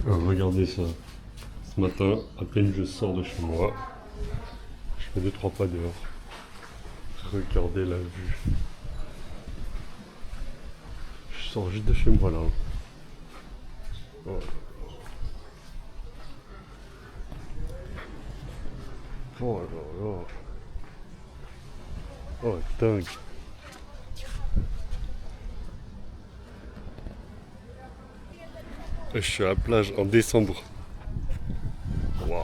Regardez ça. Ce matin, à peine je sors de chez moi, je fais 2-3 pas dehors. Regardez la vue. Je sors juste de chez moi là. Oh, oh là là. Oh dingue. Je suis à la plage en décembre. Wow.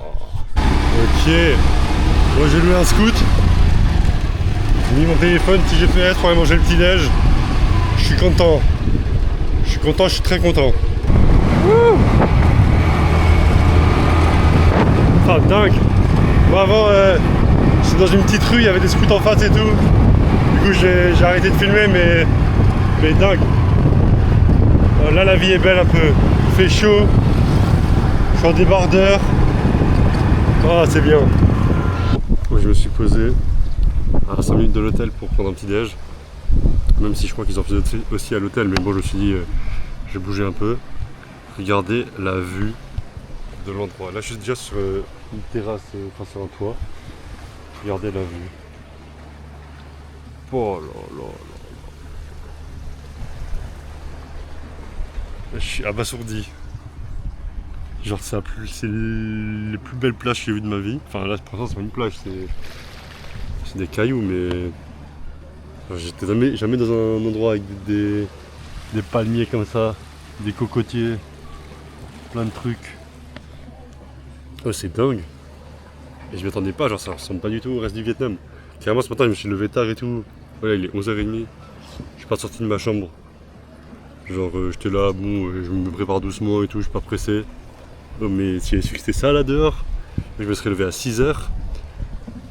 Ok. Moi j'ai loué un scoot. J'ai mis mon téléphone, petit GPS pour aller manger le petit déj. Je suis content. Je suis très content. Wouh. Ah dingue. Moi avant j'étais dans une petite rue, il y avait des scouts en face et tout. Du coup j'ai arrêté de filmer mais dingue. Là la vie est belle un peu. Il fait chaud. Je suis en débardeur. Ah c'est bien. Moi je me suis posé à 5 minutes de l'hôtel pour prendre un petit déj. Même si je crois qu'ils en faisaient aussi à l'hôtel, mais bon je me suis dit je vais bouger un peu. Regardez la vue de l'endroit. Là je suis déjà sur une terrasse, enfin sur un toit. Regardez la vue. Oh là là là. Je suis abasourdi. Genre c'est les plus belles plages que j'ai vues de ma vie. Enfin là pour l'instant c'est pas une plage, c'est des cailloux mais j'étais jamais dans un endroit avec des palmiers comme ça, des cocotiers, plein de trucs. Oh c'est dingue. Et je m'y attendais pas, genre ça ressemble pas du tout au reste du Vietnam. Carrément ce matin je me suis levé tard et tout. Voilà il est 11h30. Je suis pas sorti de ma chambre. Genre j'étais là, bon je me prépare doucement et tout, je suis pas pressé. Oh, mais si j'avais su que c'était ça là dehors, je me serais levé à 6h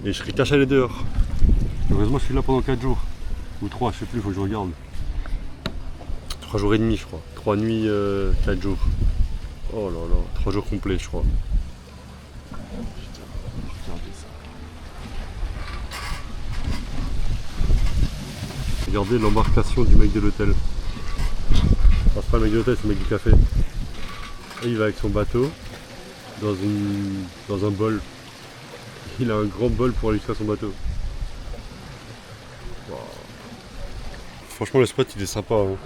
et je serais caché aller dehors. Heureusement je suis là pendant 4 jours. Ou 3, je sais plus, faut que je regarde. 3 jours et demi je crois. 3 nuits, 4 jours. Oh là là, 3 jours complets je crois. Putain, regardez ça. Regardez l'embarcation du mec de l'hôtel. Enfin, c'est pas le mec de l'hôtel, c'est le mec du café. Et il va avec son bateau dans un bol. Il a un grand bol pour aller jusqu'à son bateau. Wow. Franchement le spot il est sympa hein.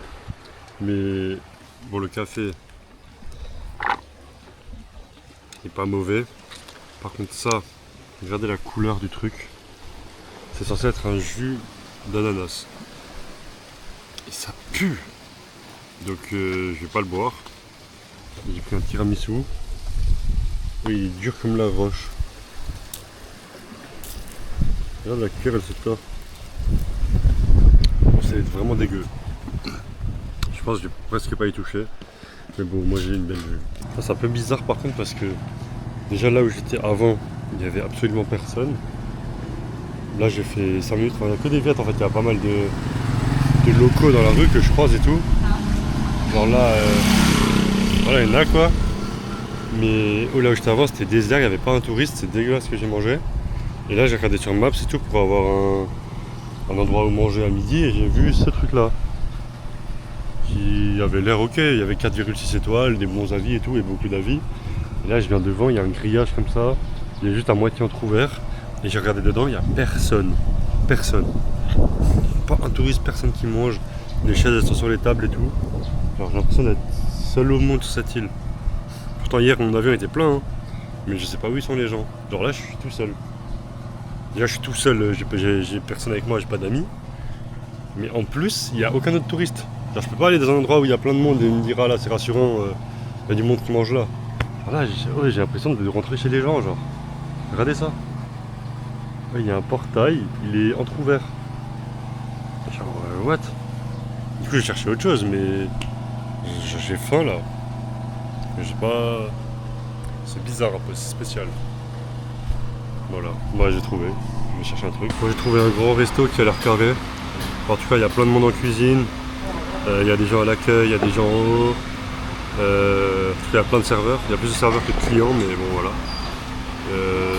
Mais bon le café il est pas mauvais. Par contre ça, regardez la couleur du truc. C'est censé être un jus d'ananas. Et ça pue. Donc je vais pas le boire. J'ai pris un tiramisu. Oui, il est dur comme la roche. Regarde la cuillère elle se tord. Bon, ça va être vraiment dégueu. Je pense que je vais presque pas y toucher. Mais bon, moi j'ai une belle vue. Ça, c'est un peu bizarre par contre parce que déjà là où j'étais avant, il n'y avait absolument personne. Là j'ai fait 5 minutes, il n'y a que des Viet en fait, il y a pas mal de locaux dans la rue que je croise et tout. Genre là, voilà, il y en a quoi. Mais là où j'étais avant, c'était désert, il n'y avait pas un touriste, c'est dégueulasse ce que j'ai mangé. Et là j'ai regardé sur Maps et tout pour avoir un endroit où manger à midi et j'ai vu ce truc là. Qui avait l'air ok, il y avait 4,6 étoiles, des bons avis et tout, et beaucoup d'avis. Et là je viens devant, il y a un grillage comme ça, il est juste à moitié entrouvert. Et j'ai regardé dedans, il n'y a personne. Personne. Pas un touriste, personne qui mange. Les chaises elles sont sur les tables et tout. Genre j'ai l'impression d'être seul au monde sur cette île. Pourtant hier mon avion était plein, hein. Mais je sais pas où ils sont les gens. Genre là je suis tout seul. Déjà je suis tout seul, j'ai personne avec moi, j'ai pas d'amis. Mais en plus, il n'y a aucun autre touriste. Genre je peux pas aller dans un endroit où il y a plein de monde et me dire ah là c'est rassurant, il y a du monde qui mange là. Alors là j'ai l'impression de rentrer chez les gens genre. Regardez ça. Il y a un portail, il est entrouvert. Genre what? Du coup j'ai cherché autre chose mais j'ai faim là. J'ai pas. C'est bizarre un peu, c'est spécial. Voilà, moi j'ai trouvé. Je vais chercher un truc. Moi j'ai trouvé un grand resto qui a l'air carré. En tout cas il y a plein de monde en cuisine. Il y a des gens à l'accueil, il y a des gens en haut. Il y a plein de serveurs. Il y a plus de serveurs que de clients mais bon voilà.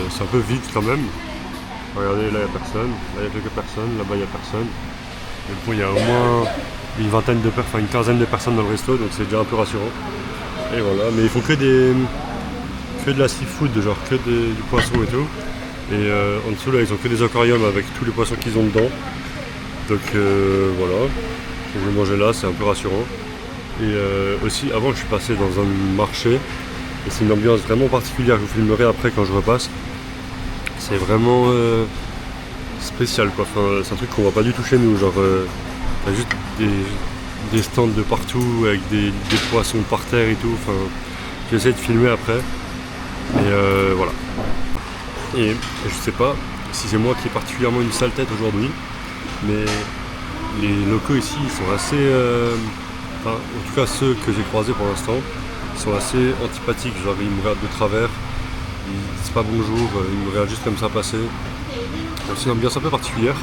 C'est un peu vide quand même. Regardez, là il n'y a personne, là il y a quelques personnes, là-bas il n'y a personne. Mais bon, il y a au moins une quinzaine de personnes dans le resto, donc c'est déjà un peu rassurant. Et voilà, mais ils font que de la seafood, genre du poisson et tout. Et en dessous là ils ont que des aquariums avec tous les poissons qu'ils ont dedans. Donc voilà, je vais manger là, c'est un peu rassurant. Et aussi avant je suis passé dans un marché et c'est une ambiance vraiment particulière, je vous filmerai après quand je repasse. C'est vraiment spécial quoi, enfin, c'est un truc qu'on voit pas du tout chez nous, genre t'as juste des stands de partout avec des poissons par terre et tout, enfin j'essaie de filmer après. Et voilà. Et je sais pas si c'est moi qui ai particulièrement une sale tête aujourd'hui, mais les locaux ici ils sont assez, enfin, en tout cas ceux que j'ai croisés pour l'instant, sont assez antipathiques, genre ils me regardent de travers, ils disent pas bonjour, ils me regardent juste comme ça passer. Donc, c'est une ambiance un peu particulière,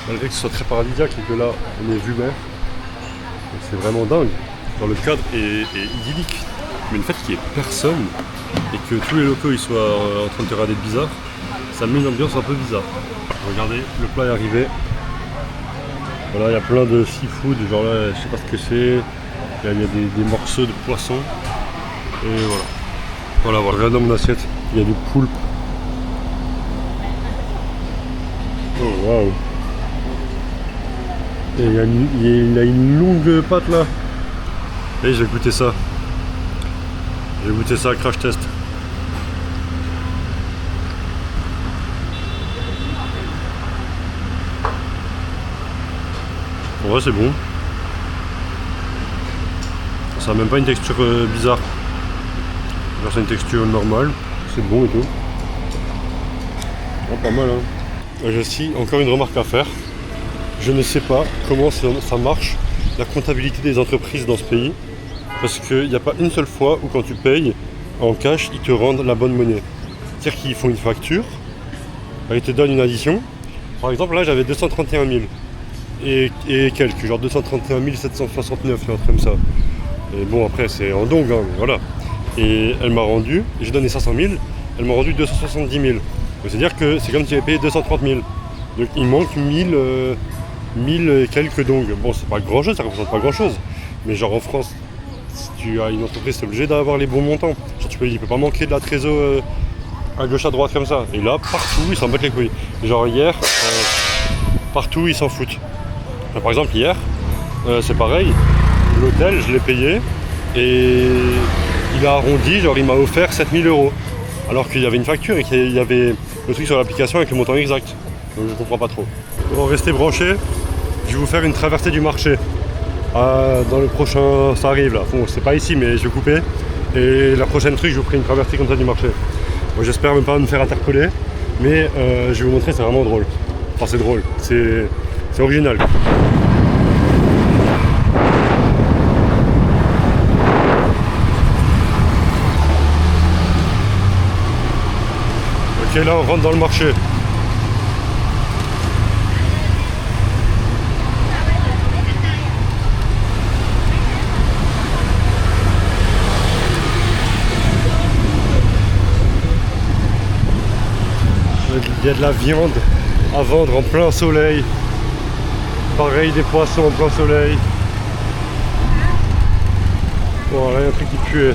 malgré que ce soit très paradisiaque et que là on est vue mer. C'est vraiment dingue, genre le cadre est idyllique, mais le fait qu'il n'y ait personne et que tous les locaux ils soient en train de te regarder bizarre, ça met une ambiance un peu bizarre. Regardez, le plat est arrivé. Voilà, il y a plein de seafood, genre là, je sais pas ce que c'est. Il y a des morceaux de poisson. Et voilà. Voilà, regardez dans mon assiette, il y a du poulpe. Oh waouh. Et il a une longue patte là. Et je vais goûter ça. Je vais goûter ça, crash test. Ouais, c'est bon. Ça a même pas une texture bizarre. Genre c'est une texture normale. C'est bon et tout. Oh, pas mal hein. J'ai aussi encore une remarque à faire. Je ne sais pas comment ça marche, la comptabilité des entreprises dans ce pays. Parce qu'il n'y a pas une seule fois où quand tu payes en cash, ils te rendent la bonne monnaie. C'est-à-dire qu'ils font une facture, ils te donnent une addition. Par exemple là j'avais 231 000. Et quelques, genre 231 769, un truc comme ça. Et bon, après, c'est en dong, hein, mais voilà. Et elle m'a rendu, j'ai donné 500 000, elle m'a rendu 270 000. Donc c'est-à-dire que c'est comme si j'avais payé 230 000. Donc il manque 1000 et quelques dong. Bon, c'est pas grand-chose, ça représente pas grand-chose. Mais genre en France, si tu as une entreprise, t'es obligé d'avoir les bons montants. Genre, il peut pas manquer de la trésor à gauche à droite comme ça. Et là, partout, ils s'en battent les couilles. Genre hier, partout, ils s'en foutent. Par exemple hier, c'est pareil, l'hôtel je l'ai payé et il a arrondi, genre il m'a offert 7000 €. Alors qu'il y avait une facture et qu'il y avait le truc sur l'application avec le montant exact. Donc je comprends pas trop. Bon, restez branchés, je vais vous faire une traversée du marché. Dans le prochain, ça arrive là, bon c'est pas ici mais je vais couper. Et la prochaine truc je vous ferai une traversée comme ça du marché. Bon, j'espère même pas me faire interpeller, mais je vais vous montrer, c'est vraiment drôle. Enfin c'est drôle, c'est original. Ok, là on rentre dans le marché. Il y a de la viande à vendre en plein soleil. Pareil, des poissons en plein soleil. Bon, là il y a un truc qui pue.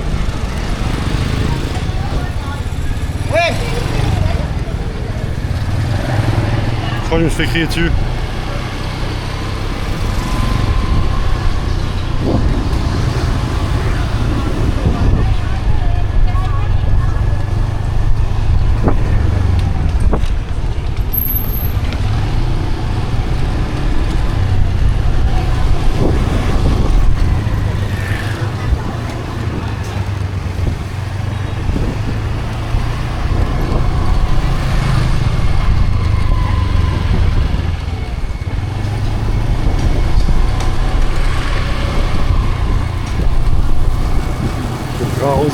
Je crois que je me fais crier dessus.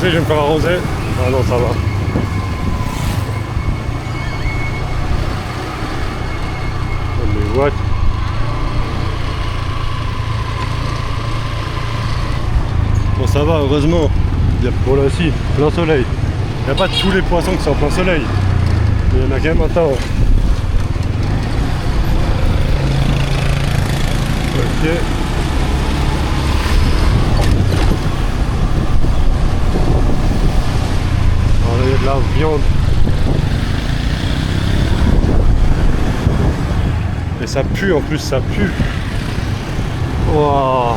Je vais me faire arroser. Ah non, ça va. Mais what? Bon, ça va, heureusement. Il y a pour là aussi, plein soleil. Il n'y a pas tous les poissons qui sont en plein soleil. Mais il y en a quand même un temps. Ok. de la viande. Et ça pue en plus, ça pue. Wow.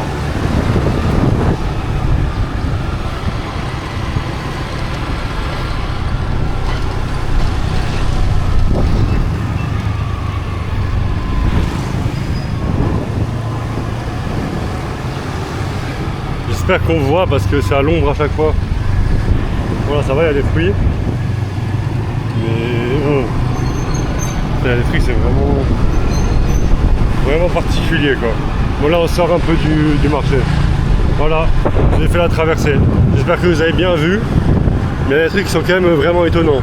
J'espère qu'on voit parce que c'est à l'ombre à chaque fois. Voilà, ça va, il y a des fruits. Mais les fruits, c'est vraiment particulier quoi. Bon là on sort un peu du marché. Voilà, j'ai fait la traversée. J'espère que vous avez bien vu. Mais les trucs sont quand même vraiment étonnants.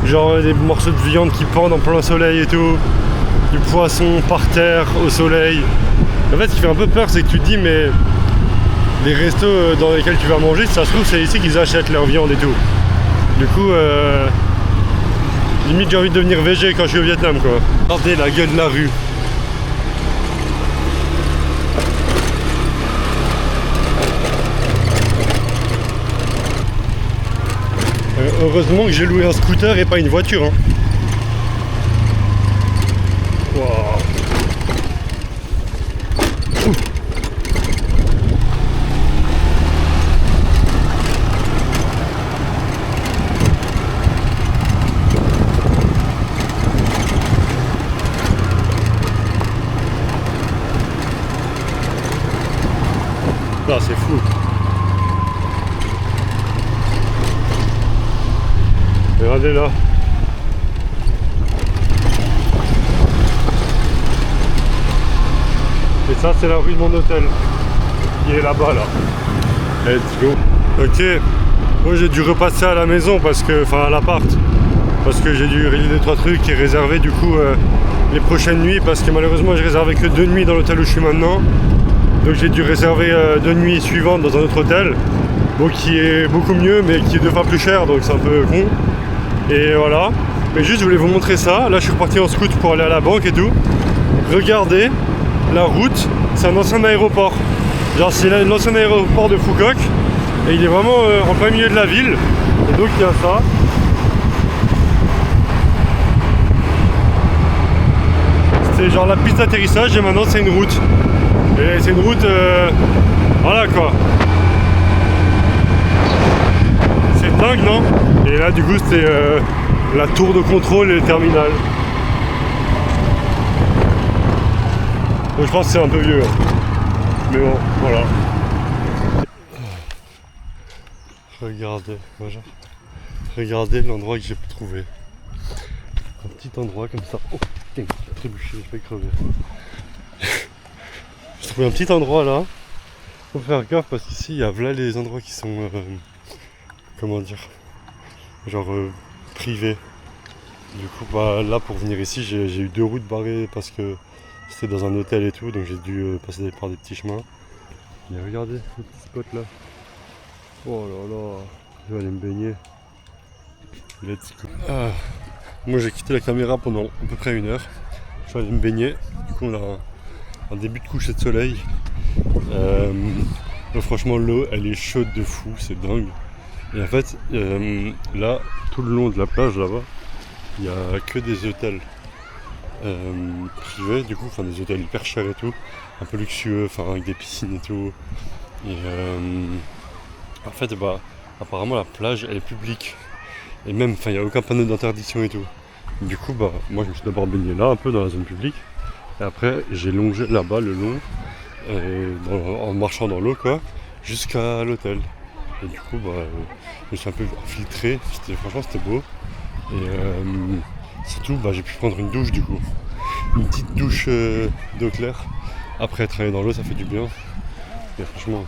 Genre des morceaux de viande qui pendent en plein soleil et tout. Du poisson par terre au soleil. En fait ce qui fait un peu peur c'est que tu te dis mais les restos dans lesquels tu vas manger, si ça se trouve c'est ici qu'ils achètent leur viande et tout. Du coup limite j'ai envie de devenir végé quand je suis au Vietnam quoi. Regardez la gueule de la rue. Heureusement que j'ai loué un scooter et pas une voiture. Hein. Wow. Ah, c'est fou. Regardez là. Et ça c'est la rue de mon hôtel qui est là-bas là. Let's go. Ok. Moi j'ai dû repasser à la maison parce que. Enfin à l'appart. Parce que j'ai dû régler 2-3 trucs et réserver du coup les prochaines nuits parce que malheureusement j'ai réservé que 2 nuits dans l'hôtel où je suis maintenant. Donc j'ai dû réserver 2 nuits suivantes dans un autre hôtel. Bon qui est beaucoup mieux mais qui est 2 fois plus cher donc c'est un peu con. Et voilà, mais juste je voulais vous montrer ça. Là je suis reparti en scoot pour aller à la banque et tout. Regardez la route, c'est un ancien aéroport. Genre c'est l'ancien aéroport de Phu Quoc. Et il est vraiment en plein milieu de la ville. Et donc il y a ça. C'était genre la piste d'atterrissage et maintenant c'est une route. Et c'est une route, voilà quoi. C'est dingue non? Et là du coup c'était la tour de contrôle et le terminal. Donc je pense que c'est un peu vieux. Mais bon, voilà. Regardez, voilà. Regardez l'endroit que j'ai trouvé. Un petit endroit comme ça. Oh putain, j'ai trébuché, je vais crever. J'ai trouvé un petit endroit là. Faut faire gaffe parce qu'ici il y a là les endroits qui sont comment dire, genre privé. Du coup bah là pour venir ici j'ai eu 2 routes barrées parce que c'était dans un hôtel et tout donc j'ai dû passer par des petits chemins. Mais regardez le petit spot là. Oh là là, je vais aller me baigner. Let's go. Moi j'ai quitté la caméra pendant à peu près 1 heure. Je vais aller me baigner. Du coup on a un début de coucher de soleil. Franchement l'eau elle est chaude de fou, c'est dingue. Et en fait, là, tout le long de la plage, là-bas, il n'y a que des hôtels privés, du coup, enfin des hôtels hyper chers et tout, un peu luxueux, enfin avec des piscines et tout. Et en fait, bah, apparemment la plage, elle est publique. Et même, enfin, il n'y a aucun panneau d'interdiction et tout. Du coup, bah, moi, je me suis d'abord baigné là, un peu dans la zone publique. Et après, j'ai longé là-bas, le long, en marchant dans l'eau, quoi, jusqu'à l'hôtel. Et du coup, bah, je me suis un peu infiltré, franchement c'était beau. Et surtout, bah, j'ai pu prendre une douche du coup. Une petite douche d'eau claire. Après être allé dans l'eau, ça fait du bien. Et franchement,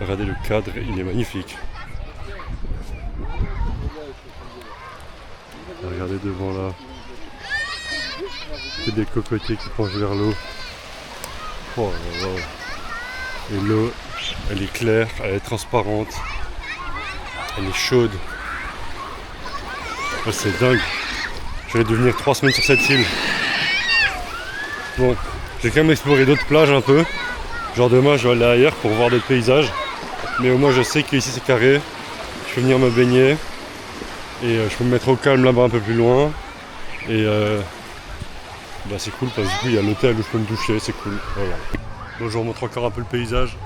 regardez le cadre, il est magnifique. Regardez devant là. Il y a des cocotiers qui penchent vers l'eau. Oh là là. Et l'eau, elle est claire, elle est transparente, elle est chaude. Oh, c'est dingue. Je vais devenir 3 semaines sur cette île. Bon, j'ai quand même exploré d'autres plages un peu. Genre demain je vais aller ailleurs pour voir d'autres paysages. Mais au moins je sais qu'ici c'est carré. Je peux venir me baigner. Et je peux me mettre au calme là-bas un peu plus loin. Et c'est cool parce que du coup il y a l'hôtel où je peux me doucher, c'est cool. Voilà. Bon, je vous remontre encore un peu le paysage.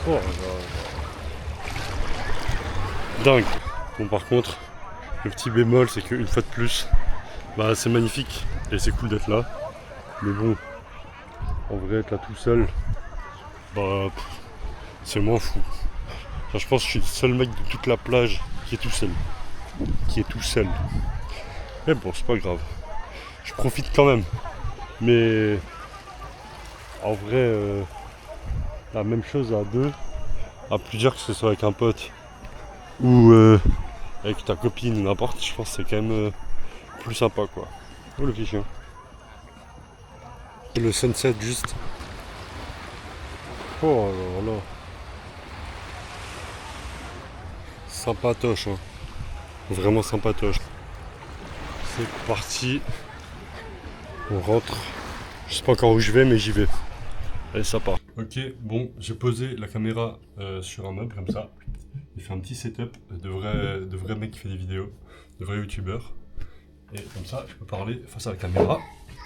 Oh, dingue. Bon, par contre, le petit bémol, c'est qu'une fois de plus, c'est magnifique et c'est cool d'être là. Mais bon, en vrai, être là tout seul, c'est moins fou. Enfin, je pense que je suis le seul mec de toute la plage qui est tout seul. Mais bon, c'est pas grave. Je profite quand même. Mais en vrai, la même chose à deux, à plusieurs, que ce soit avec un pote ou avec ta copine ou n'importe, je pense que c'est quand même plus sympa quoi. Oh le petit chien. Et le sunset juste. Oh là là. Sympatoche hein. Vraiment sympatoche. C'est parti. On rentre. Je sais pas encore où je vais mais j'y vais. Allez ça part. Ok bon j'ai posé la caméra sur un meuble comme ça. J'ai fait un petit setup de vrais mecs qui fait des vidéos, de vrais youtubeurs. Et comme ça, je peux parler face à la caméra,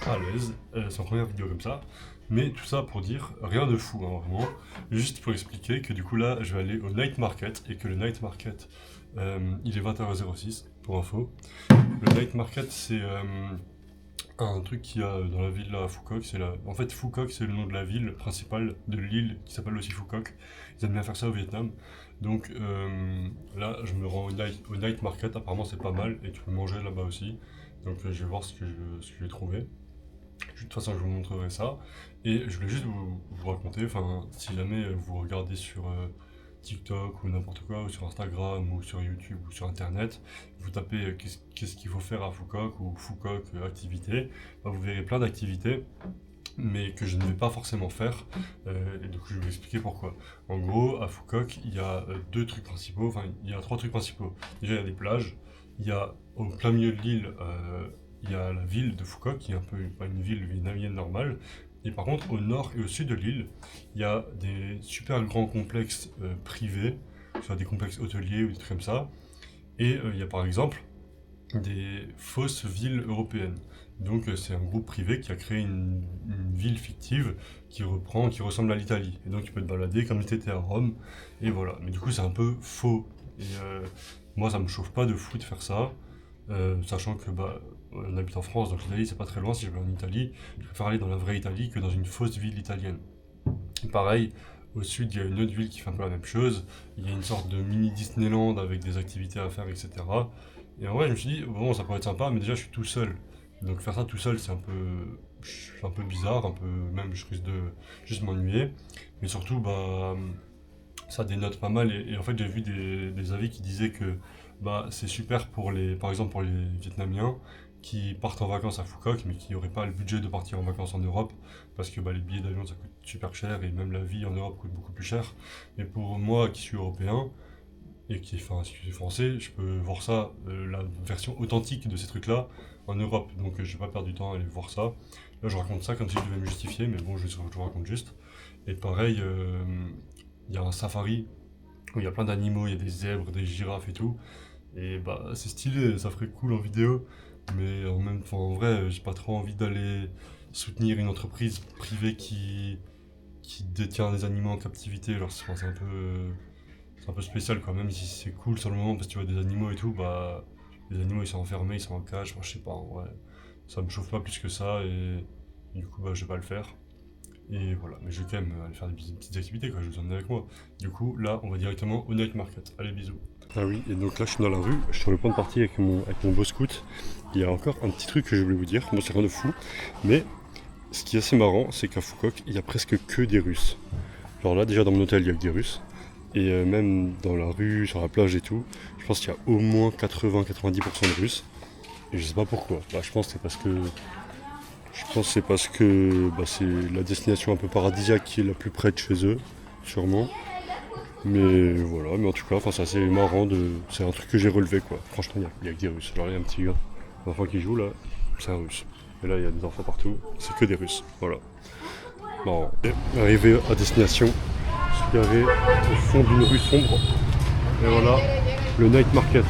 à l'aise. C'est ma première vidéo comme ça. Mais tout ça pour dire, rien de fou, hein, vraiment. Juste pour expliquer que du coup là, je vais aller au night market. Et que le night market, il est 20h06, pour info. Le night market, c'est un truc qu'il y a dans la ville là, à Phu Quoc. En fait, Phu Quoc, c'est le nom de la ville principale de l'île qui s'appelle aussi Phu Quoc. Ils aiment bien faire ça au Vietnam. Donc là, je me rends au night market. Apparemment, c'est pas mal et tu peux manger là-bas aussi. Donc je vais voir ce que je vais trouver. De toute façon, je vous montrerai ça. Et je voulais juste vous raconter, enfin, si jamais vous regardez sur TikTok ou n'importe quoi, ou sur Instagram, ou sur YouTube, ou sur Internet, vous tapez qu'est-ce qu'il faut faire à Phu Quoc, ou Phu Quoc activité, vous verrez plein d'activités, mais que je ne vais pas forcément faire, et donc je vais vous expliquer pourquoi. En gros, à Phu Quoc, il y a deux trucs principaux, enfin, il y a trois trucs principaux. Déjà, il y a des plages, il y a au plein milieu de l'île, il y a la ville de Phu Quoc, qui est un peu pas une ville vietnamienne normale. Et par contre, au nord et au sud de l'île, il y a des super grands complexes privés, soit des complexes hôteliers ou des trucs comme ça. Et il y a par exemple des fausses villes européennes. Donc c'est un groupe privé qui a créé une ville fictive qui ressemble à l'Italie. Et donc tu peux te balader comme si tu étais à Rome. Et voilà. Mais du coup c'est un peu faux. Et moi ça me chauffe pas de fou de faire ça. Sachant que on habite en France, donc l'Italie c'est pas très loin. Si je vais en Italie, je préfère aller dans la vraie Italie que dans une fausse ville italienne. Et pareil, au sud il y a une autre ville qui fait un peu la même chose. Il y a une sorte de mini Disneyland avec des activités à faire, etc. Et en vrai je me suis dit, bon ça pourrait être sympa, mais déjà je suis tout seul. Donc faire ça tout seul c'est un peu bizarre, même je risque de juste m'ennuyer. Mais surtout ça dénote pas mal et en fait j'ai vu des avis qui disaient que c'est super par exemple pour les Vietnamiens qui partent en vacances à Phu Quoc mais qui n'auraient pas le budget de partir en vacances en Europe parce que les billets d'avion ça coûte super cher et même la vie en Europe coûte beaucoup plus cher. Mais pour moi qui suis européen et qui suis français, je peux voir ça, la version authentique de ces trucs-là en Europe. Donc je vais pas perdre du temps à aller voir ça. Là je raconte ça comme si je devais me justifier, mais bon je vous raconte juste. Et pareil, il y a un safari où il y a plein d'animaux, il y a des zèbres, des girafes et tout. Et c'est stylé, ça ferait cool en vidéo. Mais en vrai, j'ai pas trop envie d'aller soutenir une entreprise privée qui détient des animaux en captivité. Genre, c'est un peu spécial quoi, même si c'est cool sur le moment parce que tu vois des animaux et tout, les animaux ils sont enfermés, ils sont en cage, je sais pas, en vrai, ça me chauffe pas plus que ça et du coup je vais pas le faire. Et voilà, mais je vais quand même aller faire des petites activités quoi, je vous emmener avec moi. Du coup là on va directement au night market, allez bisous. Ah oui, et donc là je suis dans la rue, je suis sur le point de partir avec mon beau scout. Il y a encore un petit truc que je voulais vous dire, moi c'est rien de fou, mais ce qui est assez marrant c'est qu'à Phu Quoc il y a presque que des Russes. Genre là déjà dans mon hôtel il y a que des Russes. Et même dans la rue, sur la plage et tout, je pense qu'il y a au moins 80-90% de Russes. Et je sais pas pourquoi. Je pense que c'est la destination un peu paradisiaque qui est la plus près de chez eux, sûrement. Mais voilà, mais en tout cas, c'est assez marrant c'est un truc que j'ai relevé quoi. Franchement, il y a que des Russes. Alors il y a un petit gars, l'enfant qui joue là. c'est un russe. Et là il y a des enfants partout, c'est que des Russes, voilà. Bon, arrivé à destination, je suis garé au fond d'une rue sombre. Et voilà, le night market.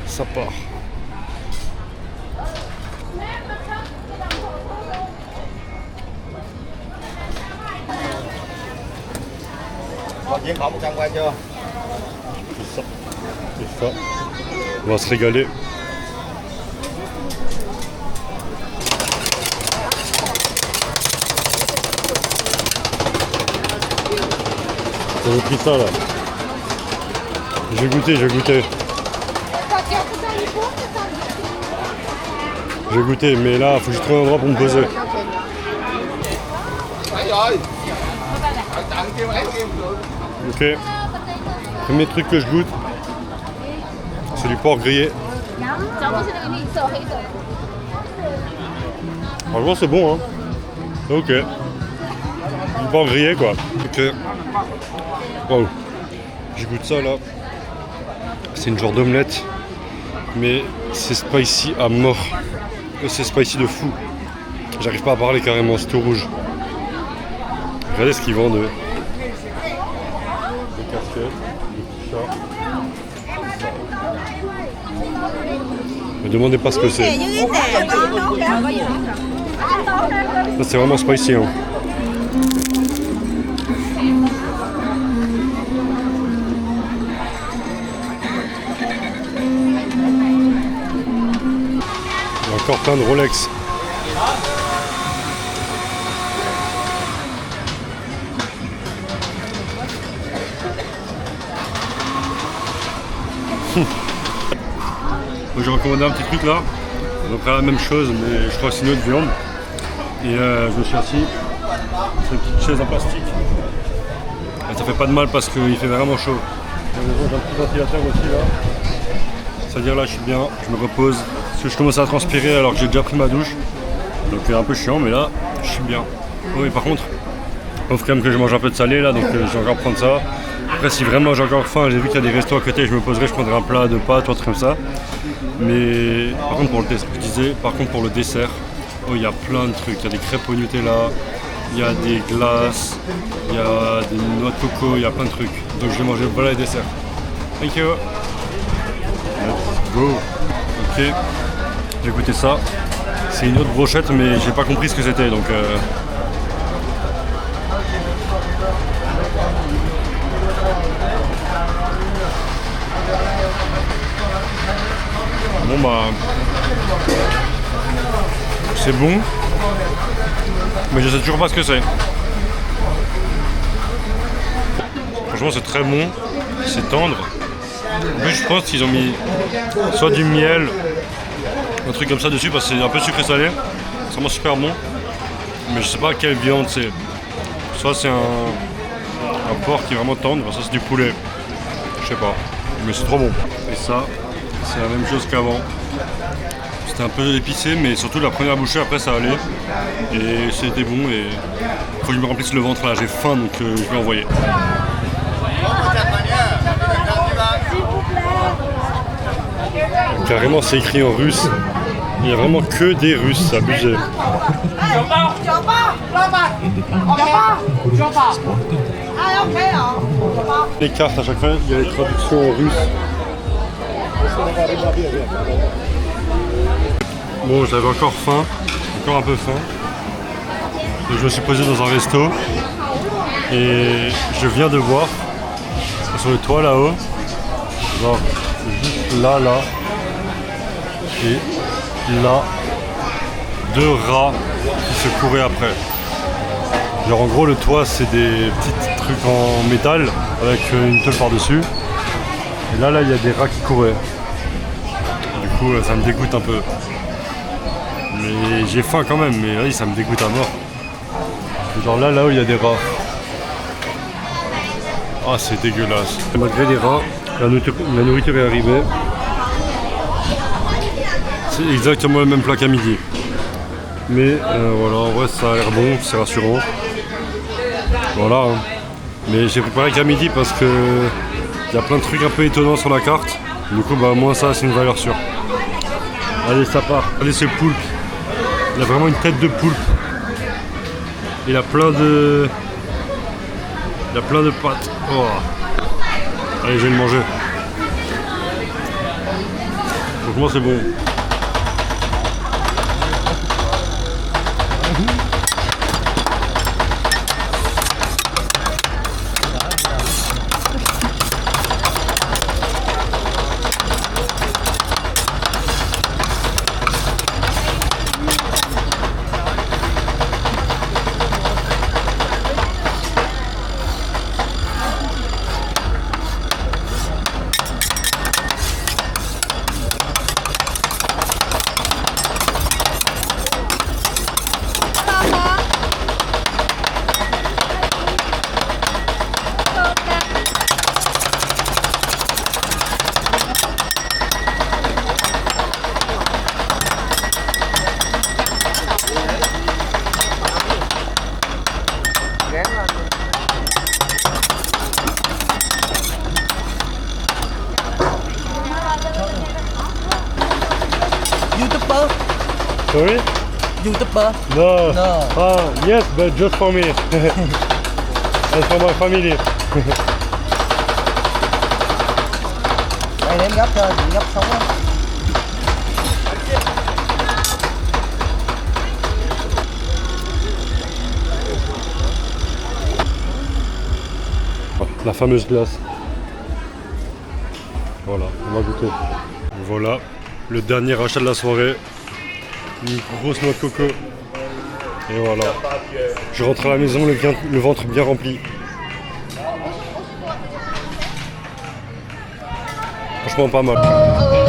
Ça part. Diễn khẩu 100 qua chưa? C'est ça. C'est ça. On va se régaler. J'ai pris ça là. J'ai goûté. J'ai goûté, mais là, faut que je trouve un endroit pour me poser. Ok. Premier truc que je goûte, c'est du porc grillé. Franchement, c'est bon, hein. Ok. Du porc grillé, quoi. Ok. Wow. Je goûte ça, là. C'est une genre d'omelette, mais c'est spicy à mort. C'est spicy de fou. J'arrive pas à parler carrément, c'est tout rouge. Regardez ce qu'ils vendent, eux. Des casquettes, des petits chats. Me demandez pas ce que c'est. Ça, c'est vraiment spicy, hein. Il y a encore plein de Rolex. J'ai recommandé un petit truc là, donc la même chose, mais je crois que c'est une autre viande. Et je me suis assis, c'est une petite chaise en plastique. Et ça fait pas de mal parce qu'il fait vraiment chaud. J'ai un petit ventilateur aussi là. C'est-à-dire là je suis bien, je me repose, parce que je commence à transpirer alors que j'ai déjà pris ma douche. Donc c'est un peu chiant, mais là je suis bien. Oui, par contre, il faut quand même que je mange un peu de salé là, donc je vais encore prendre ça. Après si vraiment j'ai encore faim, j'ai vu qu'il y a des restos à côté, je me poserai, je prendrai un plat de pâtes ou un truc comme ça. Mais par contre pour le dessert, je disais, par contre pour le dessert, oh, il y a plein de trucs, il y a des crêpes au Nutella, il y a des glaces, il y a des noix de coco, il y a plein de trucs. Donc je vais manger voilà les desserts. Thank you. Let's go. Ok, j'ai goûté ça. C'est une autre brochette mais j'ai pas compris ce que c'était donc bon bah c'est bon mais je sais toujours pas ce que c'est. Franchement c'est très bon, c'est tendre. En plus je pense qu'ils ont mis soit du miel, un truc comme ça dessus parce que c'est un peu sucré salé. C'est vraiment super bon. Mais je sais pas quelle viande c'est. Soit c'est un porc qui est vraiment tendre, ça c'est du poulet. Je sais pas. Mais c'est trop bon. Et ça, c'est la même chose qu'avant. C'était un peu épicé, mais surtout la première bouchée après ça allait. Et c'était bon et faut que je me remplisse le ventre là, j'ai faim donc je vais envoyer. Carrément c'est écrit en russe. Il n'y a vraiment que des Russes, c'est abusé. Les cartes à chaque fois, il y a les traductions en russe. Bon, j'avais encore faim, encore un peu faim. Donc je me suis posé dans un resto et je viens de voir sur le toit là-haut, genre juste là, et là, deux rats qui se couraient après. Genre en gros le toit c'est des petits trucs en métal avec une tôle par-dessus. Et là il y a des rats qui couraient. Du coup ça me dégoûte un peu. Mais j'ai faim quand même, mais oui ça me dégoûte à mort. Genre là où il y a des rats. Ah c'est dégueulasse. Malgré les rats, la nourriture est arrivée. C'est exactement le même plat qu'à midi. Mais voilà, en vrai ça a l'air bon, c'est rassurant. Voilà. Hein. Mais j'ai préparé qu'à midi parce que il y a plein de trucs un peu étonnants sur la carte. Du coup bah moins ça c'est une valeur sûre. Allez, ça part. Allez, ce poulpe. Il a vraiment une tête de poulpe. Il a plein de... Il a plein de pattes. Oh. Allez, je vais le manger. Franchement, c'est bon. YouTuber? Sorry? YouTuber? No. No. Ah, yes, but just for me. And for my family. Đây để em gấp cho chị gấp sống á. La fameuse glace. Voilà, on va goûter. Voilà, le dernier achat de la soirée. Une grosse noix de coco. Et voilà. Je rentre à la maison, le ventre bien rempli. Franchement pas mal.